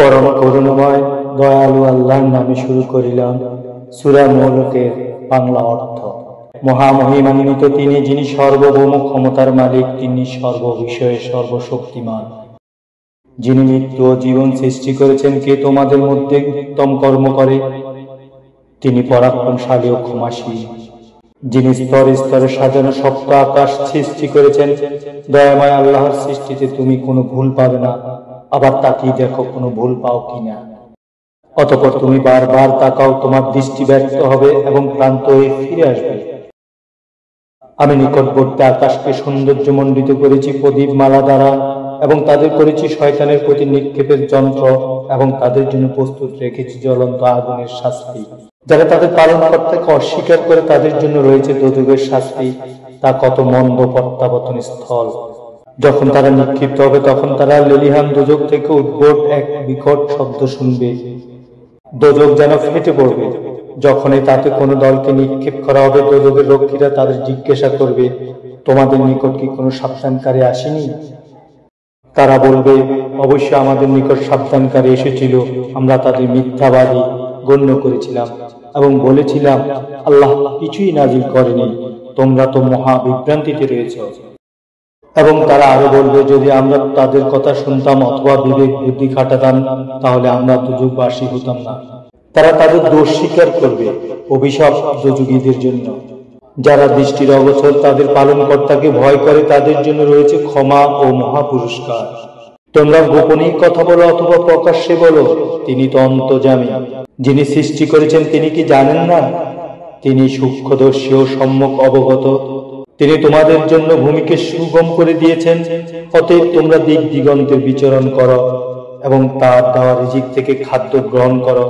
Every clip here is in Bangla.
পরম করুণাময় দয়ালু আল্লাহর নামে শুরু করিলাম সূরা মুলুকের বাংলা অর্থ। মহামহিমান্বিত তিনি, যিনি সর্বভৌম ক্ষমতার মালিক, তিনি সর্ববিষয়ে সর্বশক্তিমান, যিনি মৃত্যু ও জীবন সৃষ্টি করেছেন। কে তোমাদের মধ্যে উত্তম কর্ম করে? তিনি পরাক্রমশালী ও ক্ষমাশীল, যিনি স্তরে স্তরে সাজানো সপ্ত আকাশ সৃষ্টি করেছেন। দয়াময় আল্লাহর সৃষ্টিতে তুমি কোনো ভুল পাবে না, আবার তাকিয়ে দেখো কোনো ভুল পাও কিনা। অতঃপর তুমি বারবার তাকাও, তোমার দৃষ্টি ব্যর্থ হবে এবং ক্লান্ত হয়ে ফিরে আসবে। আমি নিকটবর্তী আকাশকে সৌন্দর্যমণ্ডিত করেছি প্রদীপ মালা দ্বারা, এবং তাদের করেছি শয়তানের প্রতি নিক্ষেপের যন্ত্র, এবং তাদের জন্য প্রস্তুত রেখেছি জ্বলন্ত আগুনের শাস্তি। যারা তাদের পালনকর্তাকে অস্বীকার করে তাদের জন্য রয়েছে দোজখের শাস্তি, তা কত মন্দ প্রত্যাবর্তন স্থল। যখন তারা নিক্ষিপ্ত হবে তখন তারা লেলিহান দোজখ থেকে উদ্ভট এক বিকট শব্দ শুনবে। দোজখ যেন ফেটে পড়বে। যখনই তাতে কোনো দলকে নিক্ষেপ করা হবে, দোজখের রক্ষীরা তাদের জিজ্ঞাসা করবে, তোমাদের নিকট কি কোনো সাবধানকারী আসেনি? তারা বলবে, অবশ্যই আমাদের নিকট সাবধানকারী এসেছিল। আমরা তাদের মিথ্যাবাদী গণ্য করেছিলাম এবং বলেছিলাম, আল্লাহ কিছুই নাজিল করেনি, তোমরা তো মহা বিভ্রান্তিতে রয়েছ। এবং তারা আরো বলবে, যদি আমরা তাদের কথা শুনতাম অথবা বিবেক বুদ্ধি খাটাতাম, তাহলে আমরা দোজখবাসী হতাম না। তারা তাদের দোষ স্বীকার করবে। অভিশাপ দোজখীদের জন্য। যারা দৃষ্টির অগোচর তাদের পালনকর্তাকে ভয় করে, তাদের জন্য রয়েছে ক্ষমা ও মহা পুরস্কার। তোমরা গোপনেই কথা বলো অথবা প্রকাশ্যে বলো, তিনি তো অন্তর্যামী, যিনি সৃষ্টি করেছেন তিনি কি জানেন না? তিনি সূক্ষ্মদর্শী ও সম্যক অবগত। তিনি তোমাদের জন্য ভূমিকে সুগম করে দিয়েছেন। অতএব তোমরা দিক দিগন্তের বিচরণ করো এবং তার দেওয়া রিজিক থেকে খাদ্য গ্রহণ করো।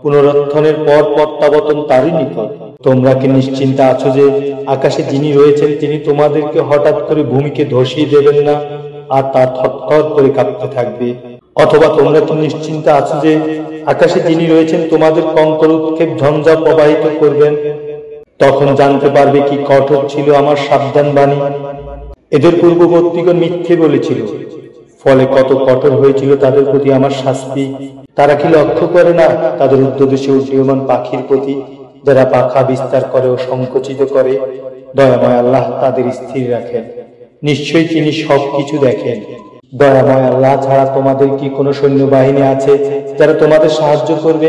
পুনরুত্থানের পর প্রত্যাবর্তন তারই নিকট। তোমরা কি নিশ্চিন্তে আছো যে আকাশে যিনি রয়েছেন তিনি তোমাদেরকে হঠাৎ করে ভূমিকে ধসিয়ে দেবেন না আর তা থরথর করে কাঁপতে থাকবে? অথবা তোমরা কি নিশ্চিন্তে আছো যে আকাশে যিনি রয়েছেন তোমাদের কঙ্কর উৎক্ষেপ ঝঞ্ঝা প্রবাহিত করবেন? তখন জানতে পারবে কি কঠোর ছিল আমার সাবধান বাণী। এদের পূর্ববর্তীগণ মিথ্যে বলেছিল, ফলে কত কঠোর হয়েছিল তাদের প্রতি আমার শাস্তি। তারা কি লক্ষ্য করে না তাদের উদ্দেশ্যে উড্ডীয়মান পাখির প্রতি, যারা পাখা বিস্তার করে ও সংকুচিত করে? দয়াময় আল্লাহ তাদের স্থির রাখেন। নিশ্চয়ই তিনি সবকিছু দেখেন। দয়াময় আল্লাহ ছাড়া তোমাদের কি কোনো সৈন্যবাহিনী আছে যারা তোমাদের সাহায্য করবে?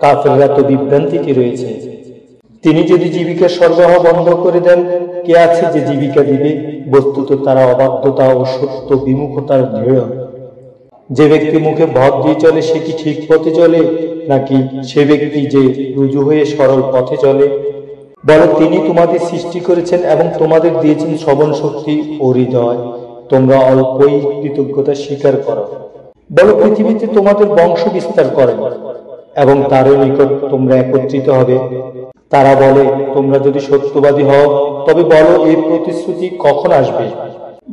কাফেররা তো বিভ্রান্তিতে রয়েছে। তিনি যদি জীবিকা সরবরাহ বন্ধ করে দেন, কে আছে যে জীবিকা দিবে? বস্তুত তারা অবাধ্যতা ও সত্য বিমুখতার দৃঢ়। যে ব্যক্তি মুখে ভর দিয়ে চলে সে কি ঠিক পথে চলে, নাকি সে ব্যক্তি যে রুজু হয়ে সরল পথে চলে? বলো, তিনি তোমাদের সৃষ্টি করেছেন এবং তোমাদের দিয়েছেন শ্রবণ শক্তি ও হৃদয়। তোমরা অল্পই কৃতজ্ঞতা স্বীকার করো। বলো, পৃথিবীতে তোমাদের বংশ বিস্তার করেন এবং তারও নিকট তোমরা একত্রিত হবে। তারা বলে, তোমরা যদি সত্যবাদী হও তবে বলো, এই প্রতিশ্রুতি কখন আসবে?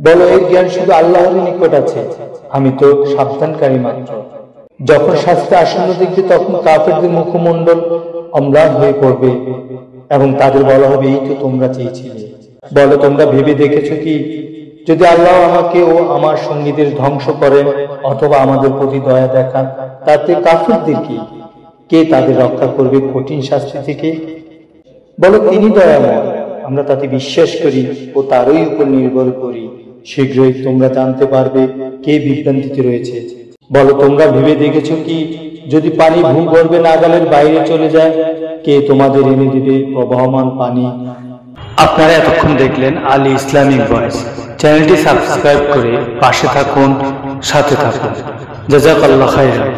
বলো, এই জ্ঞান শুধু আল্লাহরই নিকট আছে, আমি তো সাবধানকারী মাত্র। যখন শাস্তি আসন্ন দেখবে তখন কাফেরদের মুখমণ্ডল অম্লান হয়ে পড়বে এবং তাদের বলা হবে, এই তো তোমরা চেয়েছিলে। বলো, তোমরা ভেবে দেখেছো কি, যদি আল্লাহ আমাকে ও আমার সঙ্গীদের ধ্বংস করেন অথবা আমাদের প্রতি দয়া দেখান, তাতে কাফেরদের কি? কে তাদের রক্ষা করবে কঠিন শাস্তি থেকে? বলো, তিনি দয়াময়, আমরা তাতে বিশ্বাস করি ও তারই উপর নির্ভর করি। শীঘ্রই তোমরা জানতে পারবে কে বিভ্রান্তিতে রয়েছে। বলো, তোমরা ভেবে দেখেছো কি, যদি পানি ভূগর্ভে নাগালের বাইরে চলে যায়, কে তোমাদের এনে দিবে প্রবাহমান পানি? আপনারা এতক্ষণ দেখলেন আলী ইসলামিক ভয়েস। চ্যানেলটি সাবস্ক্রাইব করে পাশে থাকুন, সাথে থাকুন। জাযাকাল্লাহু খাইরান।